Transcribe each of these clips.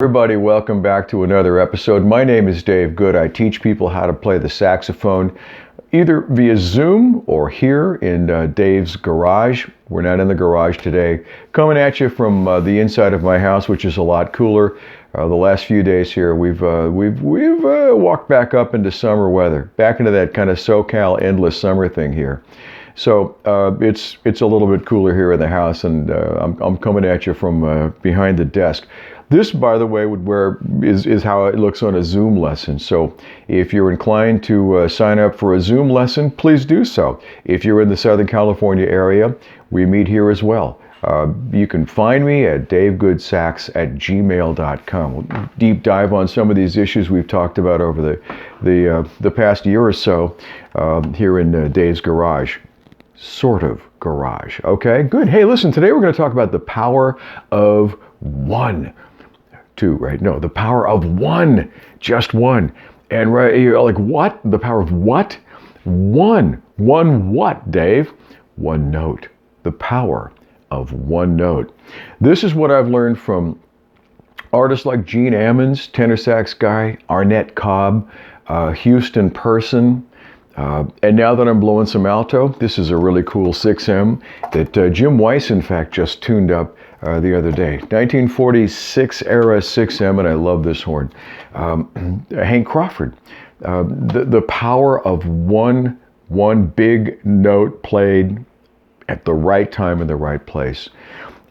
Everybody, welcome back to another episode. My name is Dave Good. I teach people how to play the saxophone either via Zoom or here in Dave's garage. We're not in the garage today. Coming at you from the inside of my house, which is a lot cooler. The last few days here, we've walked back up into summer weather, back into that kind of SoCal endless summer thing here. So it's a little bit cooler here in the house, and I'm coming at you from behind the desk. This, by the way, is how it looks on a Zoom lesson. So if you're inclined to sign up for a Zoom lesson, please do so. If you're in the Southern California area, we meet here as well. You can find me at davegoodsax@gmail.com. We'll deep dive on some of these issues we've talked about over the past year or so here in Dave's garage. Sort of garage. Okay, good. Hey, listen, today we're going to talk about the power of one. Two, right? No, the power of one, just one. And right, you're like, what? The power of what? One what, Dave? One note. The power of one note. This is what I've learned from artists like Gene Ammons, tenor sax guy, Arnett Cobb, Houston Person. And now that I'm blowing some alto, this is a really cool 6M that Jim Weiss, in fact, just tuned up the other day. 1946 era 6M, and I love this horn. Hank Crawford. The power of one big note played at the right time in the right place.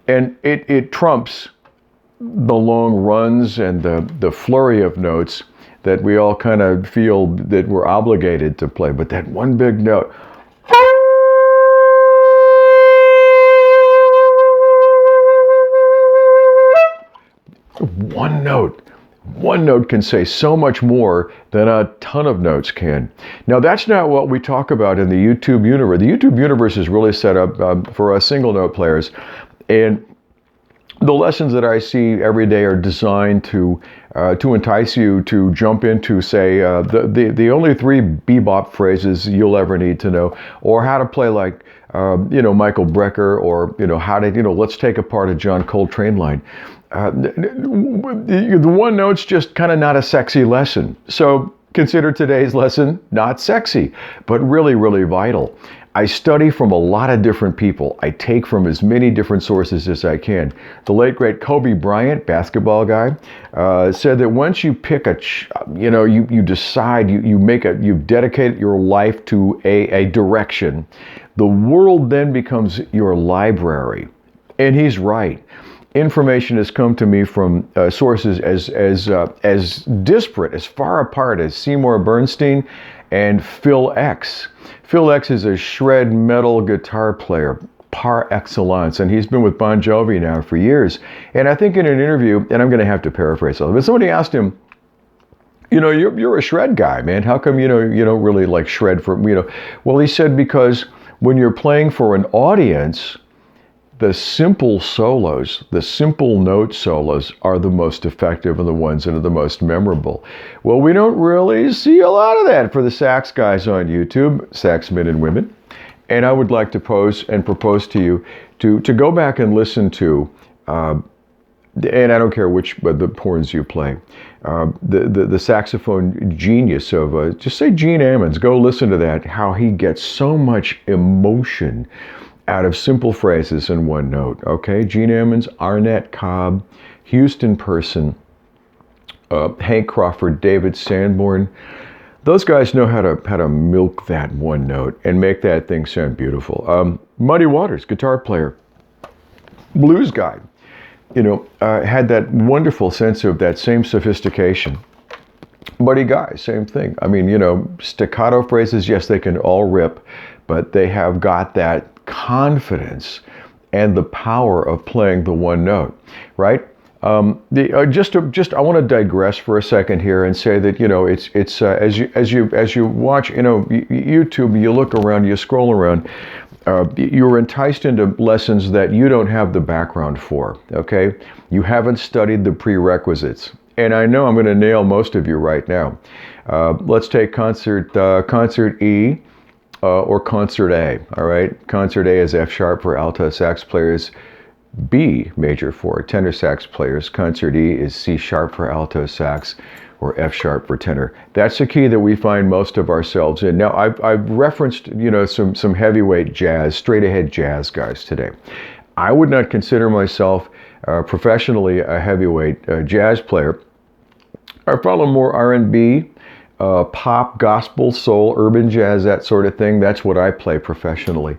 And it trumps the long runs and the flurry of notes that we all kind of feel that we're obligated to play. But that one big note, one note can say so much more than a ton of notes can. Now, that's not what we talk about in the YouTube universe. The YouTube universe is really set up for single note players. And the lessons that I see every day are designed to entice you to jump into, say, the only three bebop phrases you'll ever need to know, or how to play like, Michael Brecker, or, how to, let's take apart a John Coltrane line. The one note's just kind of not a sexy lesson. So consider today's lesson not sexy, but really, really vital. I study from a lot of different people. I take from as many different sources as I can. The late, great Kobe Bryant, basketball guy, said that once you pick you decide, you dedicate your life to a direction, the world then becomes your library. And he's right. Information has come to me from sources as disparate, as far apart as Seymour Bernstein and Phil X. Phil X is a shred metal guitar player par excellence, and he's been with Bon Jovi now for years. And I think in an interview, and I'm going to have to paraphrase it, but somebody asked him, you're a shred guy, man. How come you don't really like shred for Well, he said, because when you're playing for an audience, the simple solos, the simple note solos are the most effective and the ones that are the most memorable. Well, we don't really see a lot of that for the sax guys on YouTube, sax men and women. And I would like to propose to you to go back and listen to, and I don't care which the horns you play, the saxophone genius of, just say Gene Ammons. Go listen to that, how he gets so much emotion out of simple phrases in one note. Okay, Gene Ammons, Arnett Cobb, Houston Person, Hank Crawford, David Sanborn. Those guys know how to milk that one note and make that thing sound beautiful. Muddy Waters, guitar player, blues guy, had that wonderful sense of that same sophistication. Buddy Guy, same thing. I mean, staccato phrases, yes, they can all rip, but they have got that confidence and the power of playing the one note, right? I want to digress for a second here and say that it's as you watch YouTube, you look around, you scroll around, you're enticed into lessons that you don't have the background for. Okay, you haven't studied the prerequisites, and I know I'm going to nail most of you right now. Let's take concert E. Or concert A, all right? Concert A is F sharp for alto sax players. B major for tenor sax players. Concert E is C sharp for alto sax, or F sharp for tenor. That's the key that we find most of ourselves in. Now, I've referenced, some heavyweight jazz, straight ahead jazz guys today. I would not consider myself professionally a heavyweight jazz player. I follow more R&B, pop, gospel, soul, urban jazz, that sort of thing. That's what I play professionally.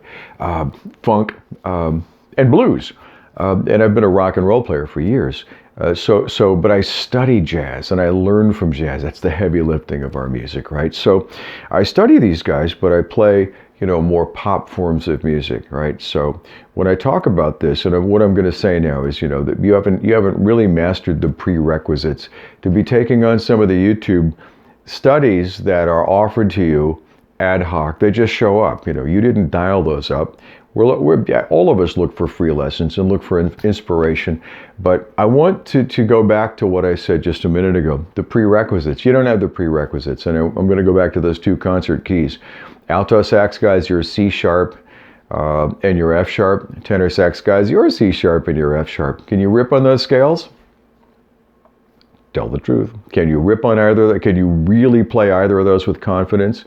Funk and blues. And I've been a rock and roll player for years. But I study jazz and I learn from jazz. That's the heavy lifting of our music, right? So I study these guys, but I play, more pop forms of music, right? So when I talk about this, and what I'm going to say now is, that you haven't really mastered the prerequisites to be taking on some of the YouTube studies that are offered to you ad hoc. They just show up. You didn't dial those up. All of us look for free lessons and look for inspiration, but I want to go back to what I said just a minute ago, the prerequisites. You don't have the prerequisites, and I'm going to go back to those two concert keys. Alto sax guys, you're C sharp and you're F sharp. Tenor sax guys, you're C sharp and you're F sharp. Can you rip on those scales? Tell the truth. Can you rip on either? Can you really play either of those with confidence?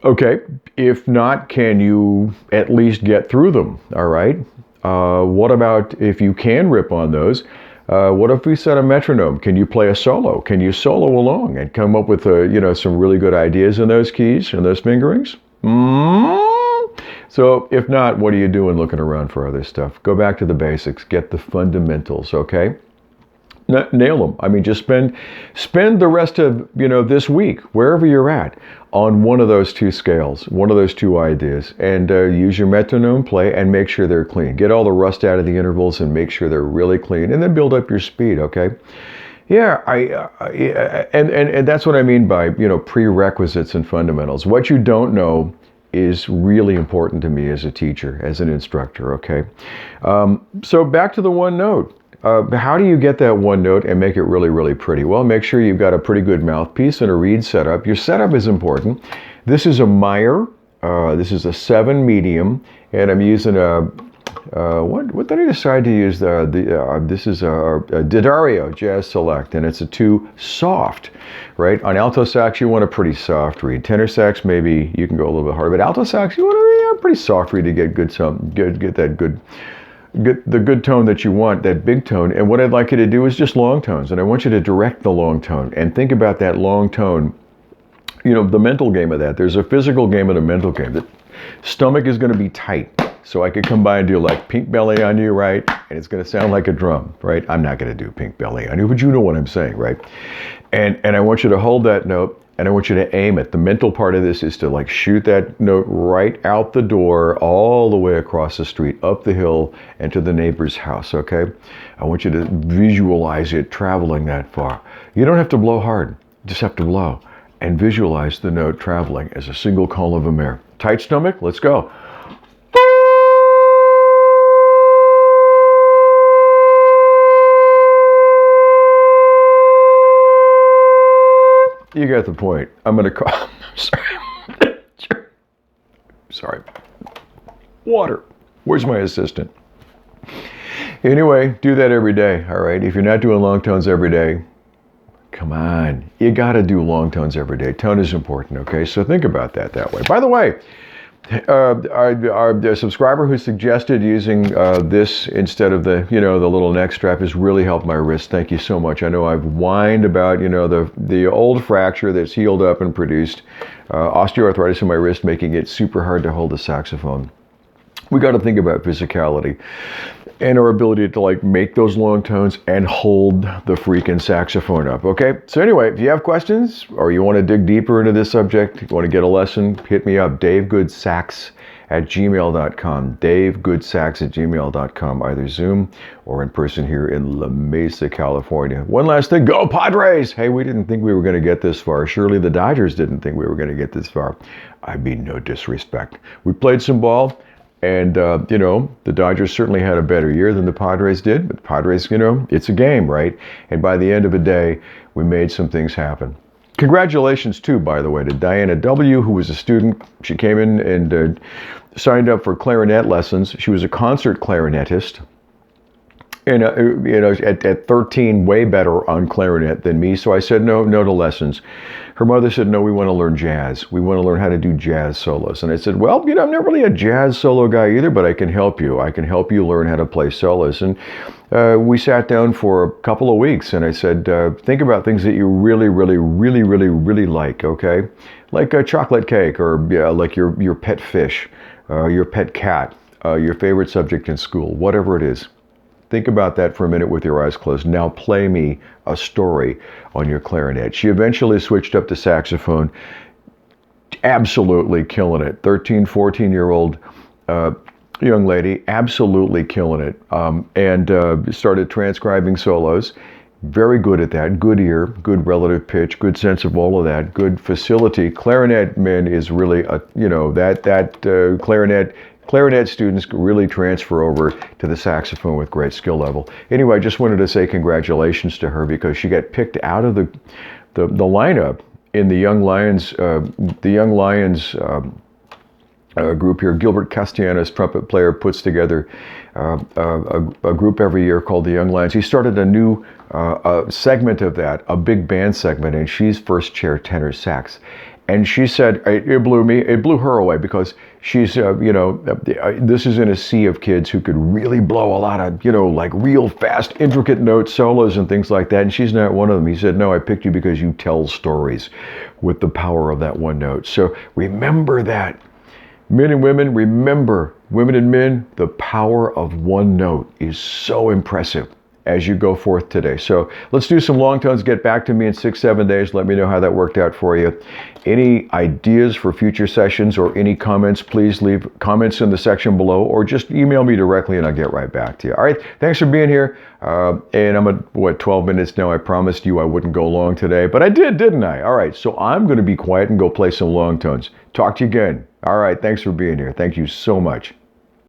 Okay, if not, can you at least get through them, all right? What about if you can rip on those? What if we set a metronome? Can you play a solo? Can you solo along and come up with, some really good ideas in those keys and those fingerings? So if not, what are you doing looking around for other stuff? Go back to the basics, get the fundamentals, okay? Nail them. I mean, just spend the rest of, this week, wherever you're at, on one of those two scales, one of those two ideas, and use your metronome, play, and make sure they're clean. Get all the rust out of the intervals and make sure they're really clean, and then build up your speed, okay? Yeah, and that's what I mean by, prerequisites and fundamentals. What you don't know is really important to me as a teacher, as an instructor, okay? So back to the one note. How do you get that one note and make it really, really pretty? Well, make sure you've got a pretty good mouthpiece and a reed setup. Your setup is important. This is a Meyer. This is a 7 medium, and I'm using a what did I decide to use? This is a D'Addario Jazz Select, and it's a 2 soft, right? On alto sax, you want a pretty soft reed. Tenor sax, maybe you can go a little bit harder, but alto sax, you want a pretty soft reed to get the good tone that you want, that big tone. And what I'd like you to do is just long tones, and I want you to direct the long tone and think about that long tone. The mental game of that. There's a physical game and a mental game. The stomach is going to be tight, so I could come by and do like Pink Belly on you, right? And it's going to sound like a drum, right? I'm not going to do Pink Belly on you, but you know what I'm saying, right? And I want you to hold that note, and I want you to aim it. The mental part of this is to like shoot that note right out the door, all the way across the street, up the hill, and to the neighbor's house, okay? I want you to visualize it traveling that far. You don't have to blow hard, you just have to blow. And visualize the note traveling as a single column of air. Tight stomach, let's go. You got the point. I'm going to call. Sorry. Water. Where's my assistant? Anyway, do that every day, all right? If you're not doing long tones every day, come on. You got to do long tones every day. Tone is important, okay? So think about that way. By the way, our subscriber who suggested using this instead of the little neck strap has really helped my wrist. Thank you so much. I know I've whined about the old fracture that's healed up and produced osteoarthritis in my wrist, making it super hard to hold the saxophone. We got to think about physicality and our ability to like make those long tones and hold the freaking saxophone up, okay? So anyway, if you have questions or you want to dig deeper into this subject, you want to get a lesson, hit me up, davegoodsax@gmail.com, davegoodsax@gmail.com, either Zoom or in person here in La Mesa, California. One last thing, go Padres! Hey, we didn't think we were going to get this far. Surely the Dodgers didn't think we were going to get this far. I mean, no disrespect. We played some ball. And, the Dodgers certainly had a better year than the Padres did. But the Padres, it's a game, right? And by the end of the day, we made some things happen. Congratulations, too, by the way, to Diana W., who was a student. She came in and signed up for clarinet lessons. She was a concert clarinetist. And at 13, way better on clarinet than me. So I said no to lessons. Her mother said, no, we want to learn jazz. We want to learn how to do jazz solos. And I said, well, I'm not really a jazz solo guy either, but I can help you. I can help you learn how to play solos. And we sat down for a couple of weeks, and I said, think about things that you really, really, really, really, really like, okay? Like a chocolate cake, or like your pet fish, your pet cat, your favorite subject in school, whatever it is. Think about that for a minute with your eyes closed. Now play me a story on your clarinet. She eventually switched up to saxophone, absolutely killing it. 13, 14-year-old young lady, absolutely killing it. And started transcribing solos. Very good at that. Good ear, good relative pitch, good sense of all of that, good facility. Clarinet, man, is really Clarinet students really transfer over to the saxophone with great skill level. Anyway, I just wanted to say congratulations to her because she got picked out of the lineup in the Young Lions group here. Gilbert Castellanos, trumpet player, puts together a group every year called the Young Lions. He started a new segment of that, a big band segment, and she's first chair tenor sax. And she said, it blew her away because she's, this is in a sea of kids who could really blow a lot of, like real fast, intricate note solos and things like that. And she's not one of them. He said, no, I picked you because you tell stories with the power of that one note. So remember that. Men and women, remember, women and men, the power of one note is so impressive as you go forth today. So let's do some long tones. Get back to me in 6-7 days. Let me know how that worked out for you. Any ideas for future sessions or any comments, please leave comments in the section below or just email me directly and I'll get right back to you. All right, thanks for being here. And I'm at 12 minutes now. I promised you I wouldn't go long today, but I did, didn't I? All right, so I'm going to be quiet and go play some long tones. Talk to you again. All right, thanks for being here. Thank you so much.